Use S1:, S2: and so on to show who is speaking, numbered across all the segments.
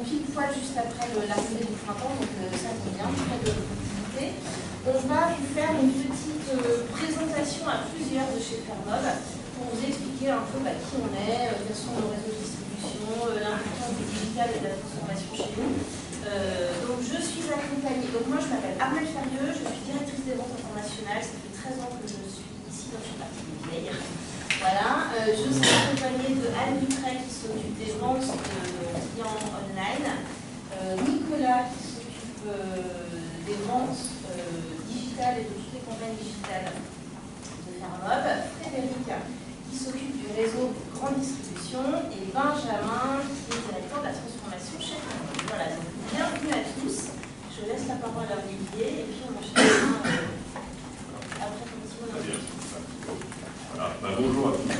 S1: pile poil juste après l'arrivée du printemps, donc ça tombe bien, très de visibilité. On va vous faire une petite présentation à plusieurs de chez Fermob pour vous expliquer un peu qui on est, quels sont nos réseaux de distribution, l'importance du digital et de la transformation chez nous. Donc je suis accompagnée, donc moi je m'appelle Armelle Ferrieux, je suis directrice des ventes internationales, ça fait 13 ans que je suis ici, donc je suis partie des vieilles. Voilà, je suis accompagnée de Anne Dupré qui s'occupe des ventes de clients online, Nicolas qui s'occupe des ventes digitales et de toutes les campagnes digitales de Fermob, Frédéric qui s'occupe du réseau de grande distribution et Benjamin qui est directeur de la transformation chez Fermob. Voilà, donc bienvenue à tous. Je laisse la parole à Olivier et puis on enchaînera après continuer.
S2: Voilà. Bonjour à tous,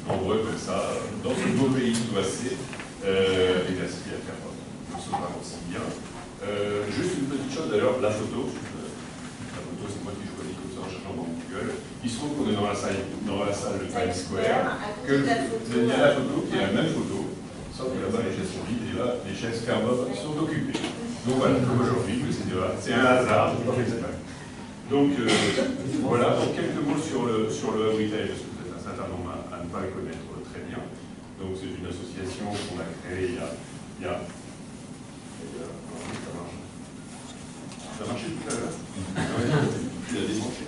S2: nombreux comme ça, dans ce beau pays d'Oissé, et merci à Fermob, je ne sais pas aussi bien. Juste une petite chose d'ailleurs, la photo, c'est moi qui choisis comme ça en cherchant dans Google. Il se trouve qu'on est dans la salle de Times Square, il y a la photo qui est la même photo, sauf que là-bas les chaises sont vides et là les chaises Fermob sont occupées. Donc voilà, comme aujourd'hui, c'est un hasard, je ne sais pas exprès. Donc voilà, donc quelques mots sur le Hub Retail, parce que vous êtes un certain nombre à ne pas le connaître très bien. Donc c'est une association qu'on a créée il y a ça a marché tout à l'heure. Tu l'as débranché.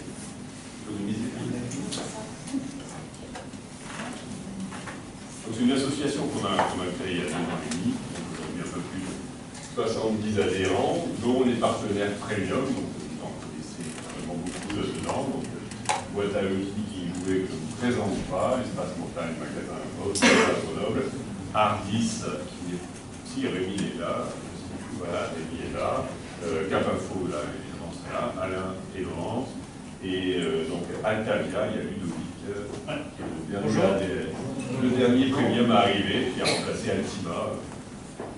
S2: Donc c'est une association qu'on a créée il y a 2 ans et demi, donc aujourd'hui un peu plus de 70 adhérents, dont les partenaires premium, donc vous en connaissez vraiment beaucoup dedans, donc boîte à outils qui jouait que je ne vous présente pas, Espace Montagne, Magasin Mode, Grenoble, Ardis, qui est aussi Rémi est là, voilà, Rémi est là, Cap Info, là, évidemment, c'est là, Alain et Laurence, et donc Altavia, il y a Ludovic, qui est le dernier premium à arriver, qui a remplacé Altima,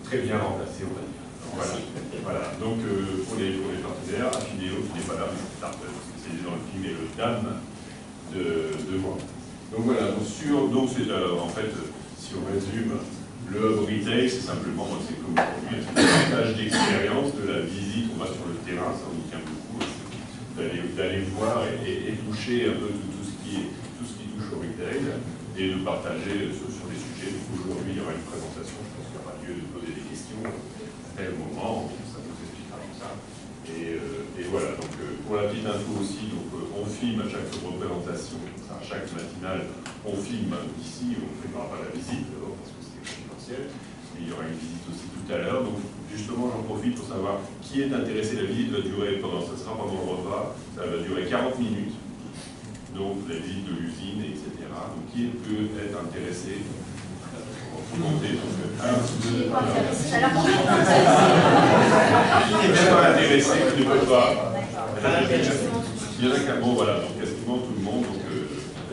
S2: très bien remplacé, on va dire. Voilà. Donc pour les partenaires, Affidéo qui n'est pas là, mais c'est start-up spécialisé dans le film et le DAM de moi. Donc voilà, donc c'est en fait, si on résume, le Hub Retail, c'est simplement, c'est comme aujourd'hui, un partage d'expérience, de la visite, on va sur le terrain, ça on y tient beaucoup, d'aller voir et toucher un peu tout ce qui touche au retail, et de partager sur les sujets. Aujourd'hui, il y aura une présentation, je pense qu'il y aura lieu de poser des questions. Tel moment, ça vous expliquera tout ça. Et voilà, donc pour la petite info aussi, donc, on filme à chaque représentation, à chaque matinale, on filme ici, on ne filmera pas la visite, d'abord parce que c'est confidentiel, mais il y aura une visite aussi tout à l'heure. Donc justement, j'en profite pour savoir qui est intéressé. La visite va durer ça sera pendant le repas, ça va durer 40 minutes. Donc la visite de l'usine, etc. Donc qui peut être intéressé? Qui n'est pas intéressé, qui ne peut pas. Il y en a qu'un, bon voilà, donc quasiment tout le monde, donc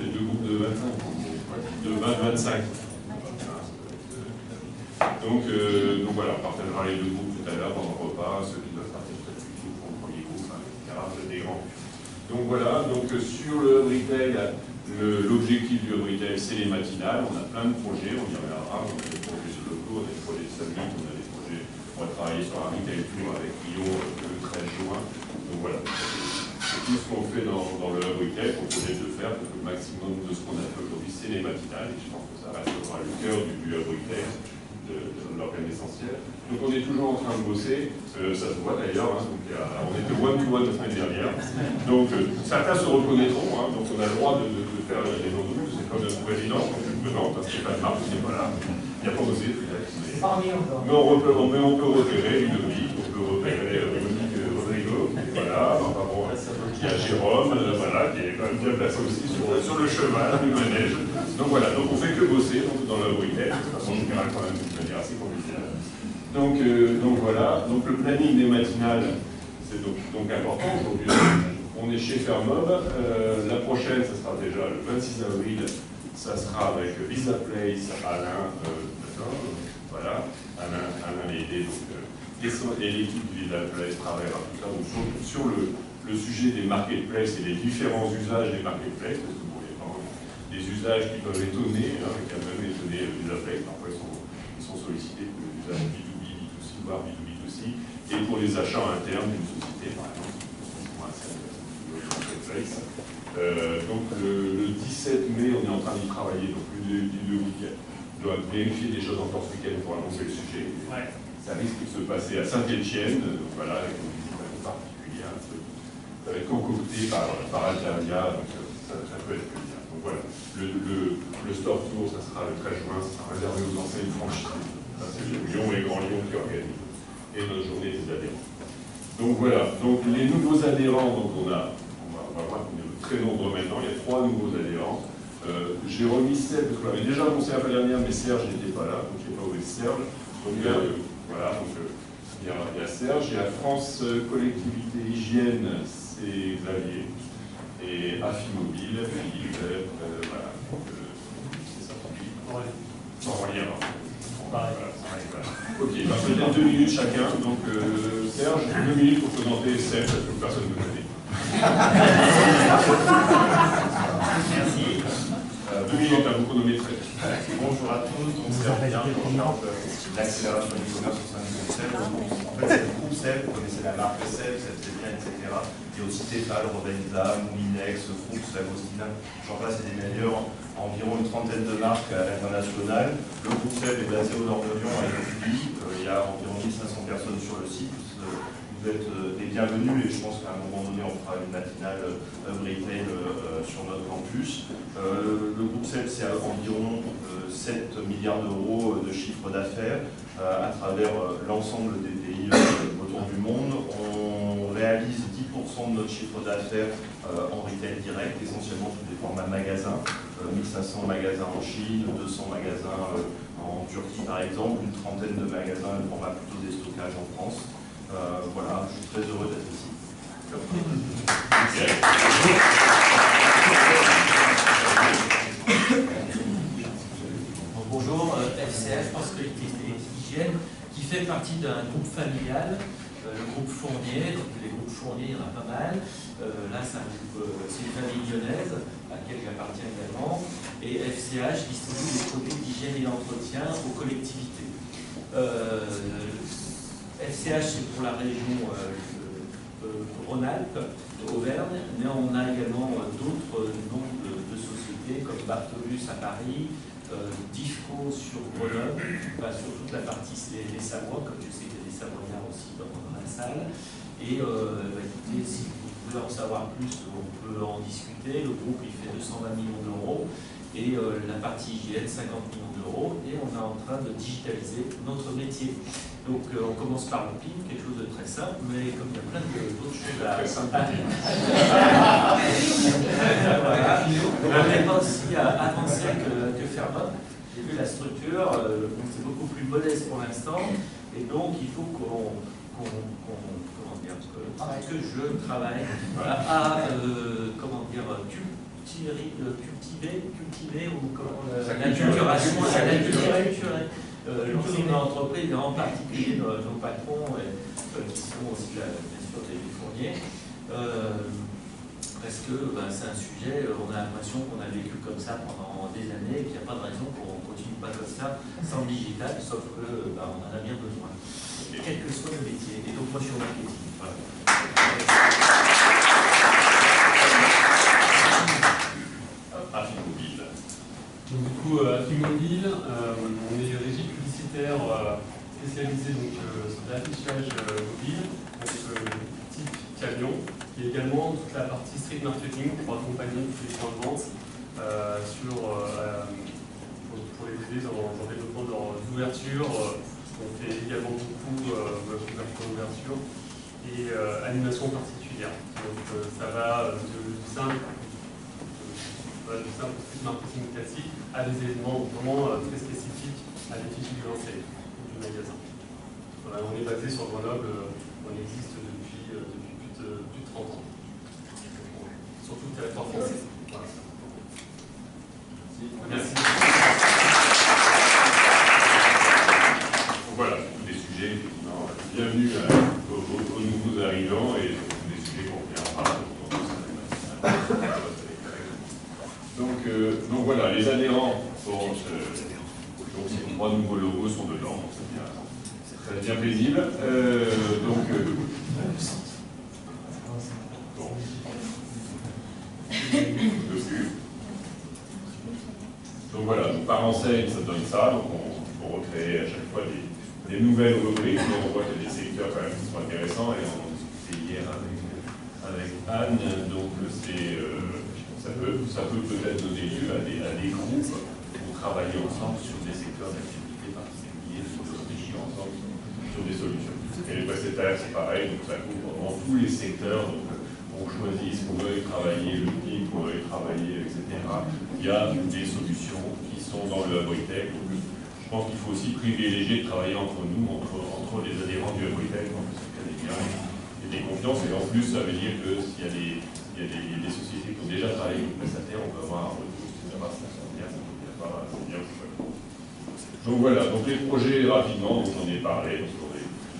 S2: les 2 groupes de 25, de 20-25. Donc voilà, on partagera les 2 groupes tout à l'heure pendant le repas, ceux qui doivent partir peut-être plutôt pour le premier groupe, etc. Des grands. Donc voilà, donc sur le Hub Retail, l'objectif du Hub Retail, c'est les matinales. On a plein de projets, on y reviendra. On a des projets sur le cours, des projets de summit, on a des projets. On va travailler sur un Retail Tour avec Lyon le 13 juin. Donc voilà, c'est tout ce qu'on fait dans le Hub Retail, qu'on projette de faire, parce que le maximum de ce qu'on a fait aujourd'hui, c'est les matinales. Et je pense que ça restera le cœur du Hub Retail, de l'organe essentiel. Donc on est toujours en train de bosser, ça se voit d'ailleurs, on était one-to-one la semaine dernière, donc certains se reconnaîtront, donc on a le droit de faire des noms de nous, c'est comme notre président, je me présente, Stéphane Marc, il n'est pas là, il n'a pas osé, mais on peut repérer Ludovic, on peut repérer Monique Rodrigo, voilà, il y a Jérôme, voilà, qui est quand même bien placé aussi sur le cheval du manège. Donc voilà, donc on fait que bosser dans le Retail, de toute façon générale quand même d'une manière assez conviviale. Donc voilà, donc le planning des matinales, c'est donc important aujourd'hui. On est chez Fermob, la prochaine, ça sera déjà le 26 avril, ça sera avec Visa Place, Alain, voilà, Alain Lédé, donc et l'équipe du Visa Place travaillera tout ça donc, sur le sujet des marketplaces et les différents usages des marketplaces, parce que bon, il y a quand même des usages qui peuvent étonner, qui a même étonné Visa Place, parfois ils sont sollicités pour les usages B2B, voire B2B aussi, et pour les achats internes d'une société, par exemple, donc le 17 mai, on est en train d'y travailler, donc le week-end. On doit vérifier des choses encore ce week-end pour annoncer le sujet. Ouais. Ça risque de se passer à Saint-Étienne, voilà, avec une visite un peu particulière, concoctée par Altaria, donc ça peut être bien. Donc voilà, le store tour, ça sera le 13 juin, ça sera réservé aux enseignes franchisées. C'est Lyon et Grand Lyon qui organisent. Et notre journée des adhérents. Donc voilà, donc les nouveaux adhérents, donc on va voir qu'on est très nombreux maintenant, il y a 3 nouveaux adhérents. J'ai remis Serge, parce qu'on l'avait déjà annoncé la fois dernière, mais Serge n'était pas là, donc je n'ai pas oublié Serge. Donc voilà, donc il y a Serge, il y a France Collectivité Hygiène, c'est Xavier, et Affimobile, Philippe, voilà, donc c'est ça. Sans rien. Voilà. Ok, peut-être 2 minutes chacun, donc Serge, 2 minutes pour présenter Serge, parce que personne ne le connaît.
S3: Merci.
S2: 2 minutes à vous chronométrer.
S3: Bonjour à tous, donc Serge Bien, l'accélération du commerce au sein du groupe SEB. En fait, c'est le groupe SEB, vous connaissez la marque SEB, bien, etc. Il y a aussi Tefal, Rovenza, Moulinex, Fuchs, Agostina, j'en passe et des meilleurs, environ une trentaine de marques à l'international. Le groupe SEB est basé au nord de Lyon à Écully. Il y a environ 1500 personnes sur le site. Vous êtes les bienvenus et je pense qu'à un moment donné on fera une matinale retail sur notre campus. Le groupe SEB c'est environ 7 milliards d'euros de chiffre d'affaires à travers l'ensemble des pays autour du monde. On réalise 10% de notre chiffre d'affaires en retail direct, essentiellement sous des formats magasins. 1500 magasins en Chine, 200 magasins en Turquie par exemple, une trentaine de magasins, le format plutôt des stockages en France. Voilà, je suis très heureux d'être ici.
S4: Bonjour, FCH, France Collectivité Hygiène, qui fait partie d'un groupe familial, le groupe Fournier. Donc les groupes Fournier, il y en a pas mal. Là, c'est une famille lyonnaise, à laquelle j'appartiens également. Et FCH distribue des produits d'hygiène et d'entretien aux collectivités. FCH, c'est pour la région Rhône-Alpes, Auvergne, mais on a également d'autres noms de sociétés comme Bartolus à Paris, Difco sur Grenoble, sur toute la partie les Savoies, comme je sais qu'il y a des Savoyards aussi dans la salle. Et écoutez, si vous voulez en savoir plus, on peut en discuter. Le groupe il fait 220 millions d'euros et la partie hygiène 50 millions d'euros. Et on est en train de digitaliser notre métier. Donc on commence par le PIN, quelque chose de très simple, mais comme il y a plein d'autres choses à... Voilà. On n'est pas aussi avancé que Fairmont. J'ai vu la structure, c'est beaucoup plus modeste pour l'instant, et donc il faut comment dire, que je travaille à comment dire, cultiver ou la culturation, l'ensemble de l'entreprise, en particulier nos patrons, qui sont aussi bien sûr des fourniers, parce que c'est un sujet, on a l'impression qu'on a vécu comme ça pendant des années et qu'il n'y a pas de raison qu'on ne continue pas comme ça sans le digital, sauf que on en a bien besoin, quel que soit le métier. Et donc moi je suis au marketing. Voilà.
S2: Affimobile.
S5: Donc du coup, Affimobile, on est régie publicitaire spécialisée sur l'affichage mobile, donc type camion, et également toute la partie street marketing pour accompagner tous les points de vente pour les aider dans le développement de leurs ouvertures. On fait également beaucoup d'ouverture et animation particulière. Donc ça va du simple street marketing classique à des éléments vraiment très spécifiques à l'effigie de l'enseigne du magasin. Voilà, on est basé sur Grenoble, on existe depuis plus de 30 ans. Sur tout le territoire français. Voilà. Merci.
S2: Voilà, tous des sujets, effectivement. Bienvenue aux nouveaux arrivants et tous des sujets qu'on reviendra. Donc voilà, les adhérents, donc ces 3 nouveaux logos sont dedans, donc c'est bien. Ça devient paisible. Donc voilà, donc par enseigne, ça donne ça. Donc on recrée à chaque fois des nouvelles rubriques. On voit qu'il y a des secteurs quand même qui sont intéressants et on en discutait hier avec Anne. Donc ça peut peut-être donner lieu à des groupes pour travailler ensemble sur des secteurs d'activité particuliers, pour réfléchir ensemble sur des solutions. Et les prestataires, c'est pareil, donc ça couvre vraiment tous les secteurs. Donc, on choisit ce qu'on veut travailler, le PIB qu'on veut travailler, etc. Il y a des solutions qui sont dans le Abritech. Donc, je pense qu'il faut aussi privilégier de travailler entre nous, entre les adhérents du Abritech, parce qu'il y a des confiances. Et en plus, ça veut dire que s'il y a des sociétés qui ont déjà travaillé avec le prestataire, on peut avoir un retour, etc. Ça sent bien, c'est bien. Donc voilà, donc les projets rapidement, donc j'en ai parlé.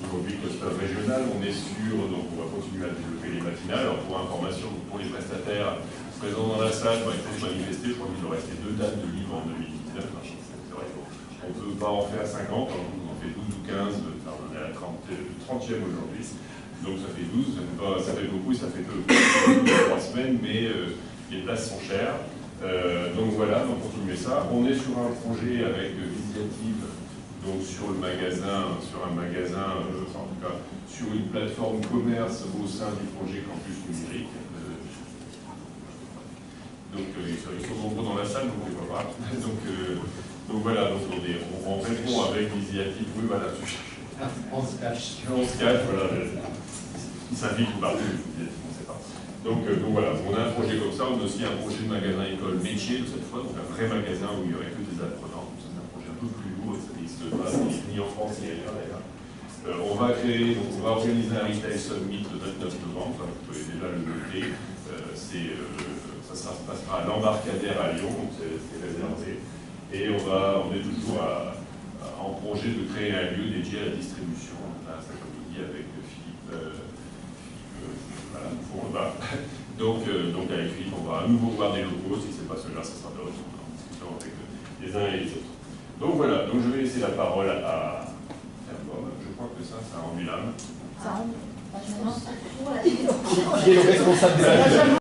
S2: Aujourd'hui, cluster régional, on est sûr, donc on va continuer à développer les matinales. Alors pour information, pour les prestataires présents dans la salle, il faut se manifester. Je crois qu'il doit rester 2 dates de livres en 2019. C'est vrai qu'on ne peut pas en faire 50, on en fait 12 ou 15, on est à la 30e aujourd'hui. Donc ça fait 12, ça fait beaucoup, ça fait que 3 semaines, mais les places sont chères. Donc voilà, donc continuer ça. On est sur un projet avec Visiative. Donc sur un magasin, en tout cas sur une plateforme commerce au sein du projet Campus Numérique. Donc ils sont nombreux dans la salle, donc on ne les voit pas. Donc voilà, donc on répond avec Visiative. Oui, voilà, on se cache, voilà. Il s'invite ou partout, on ne sait pas. Donc voilà, on a un projet comme ça, on a aussi un projet de magasin école métier cette fois, donc un vrai magasin où il n'y aurait que des apprenants. C'est un projet un peu plus lourd, ça n'existe pas ni en France ni ailleurs d'ailleurs. On va organiser un Retail Summit le 29 novembre, vous pouvez déjà le noter. Ça se passera à l'Embarcadère à Lyon, donc c'est réservé. Et on est toujours en projet de créer un lieu dédié à la distribution. Là, ça comme je dis avec Philippe. Voilà, donc avec Philippe, on va à nouveau voir des locaux. Si ce n'est pas cela, ça sera de retour en discussion avec les uns et les autres. Donc voilà, donc je vais laisser la parole à Bob. Je crois que ça a rendu l'âme.
S1: Ça rendu.
S6: Qui est le responsable des